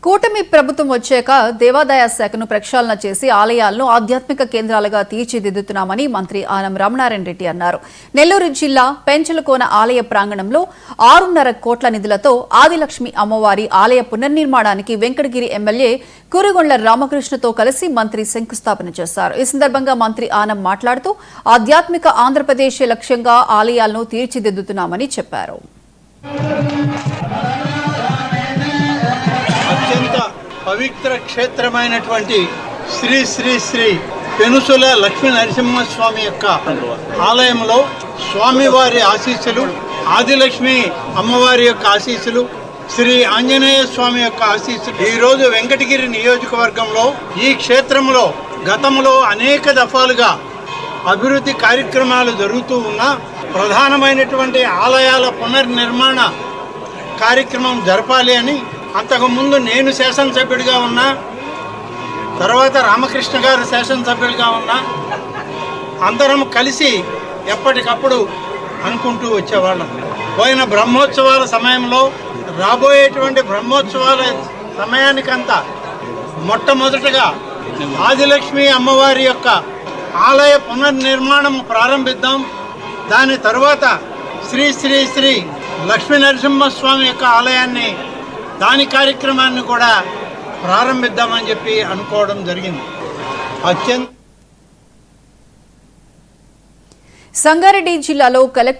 కూటమి ప్రభుత్వం వచ్చాక దేవాదాయ శాఖను ప్రక్షాళన చేసి ఆలయాలను ఆధ్యాత్మిక కేంద్రాలుగా తీర్చిదిద్దుతున్నామని మంత్రి ఆనం రామనారాయణ రెడ్డి అన్నారు. నెల్లూరు జిల్లా పెంచలకోన ఆలయ ప్రాంగణంలో 6.5 కోట్ల నిధులతో ఆదిలక్ష్మి అమ్మవారి ఆలయ పునర్నిర్మాణానికి వెంకటగిరి ఎమ్మెల్యే కురుగొండ్ల రామకృష్ణతో కలిసి మంత్రి శంకుస్థాపన చేశారు. ఈ సందర్భంగా మంత్రి ఆనం మాట్లాడుతూ ఆధ్యాత్మిక ఆంధ్రప్రదేశ్ లక్ష్యంగా ఆలయాలను తీర్చిదిద్దుతున్నామని చెప్పారు. అత్యంత పవిత్ర క్షేత్రమైనటువంటి శ్రీ శ్రీ శ్రీ పెనుసుల లక్ష్మీ నరసింహస్వామి యొక్క ఆలయంలో స్వామివారి ఆశీస్సులు, ఆదిలక్ష్మి అమ్మవారి యొక్క ఆశీస్సులు, శ్రీ ఆంజనేయ స్వామి యొక్క ఆశీస్సులు ఈరోజు వెంకటగిరి నియోజకవర్గంలో ఈ క్షేత్రంలో గతంలో అనేక దఫాలుగా అభివృద్ధి కార్యక్రమాలు జరుగుతూ ఉన్న ప్రధానమైనటువంటి ఆలయాల పునర్నిర్మాణ కార్యక్రమం జరపాలి అని అంతకుముందు నేను శాసనసభ్యుడిగా ఉన్నా, తర్వాత రామకృష్ణ గారు శాసనసభ్యుడిగా ఉన్నా, అందరం కలిసి ఎప్పటికప్పుడు అనుకుంటూ వచ్చేవాళ్ళం. పోయిన బ్రహ్మోత్సవాల సమయంలో, రాబోయేటువంటి బ్రహ్మోత్సవాల సమయానికంతా మొట్టమొదటగా ఆదిలక్ష్మి అమ్మవారి యొక్క ఆలయ పునర్నిర్మాణం ప్రారంభిద్దాం. దాని తరువాత శ్రీ శ్రీ శ్రీ లక్ష్మీ నరసింహస్వామి యొక్క ఆలయాన్ని, దాని కార్యక్రమాన్ని కూడా ప్రారంభిద్దామని చెప్పి అనుకోవడం జరిగింది. సంగారెడ్డి జిల్లాలో కలెక్టర్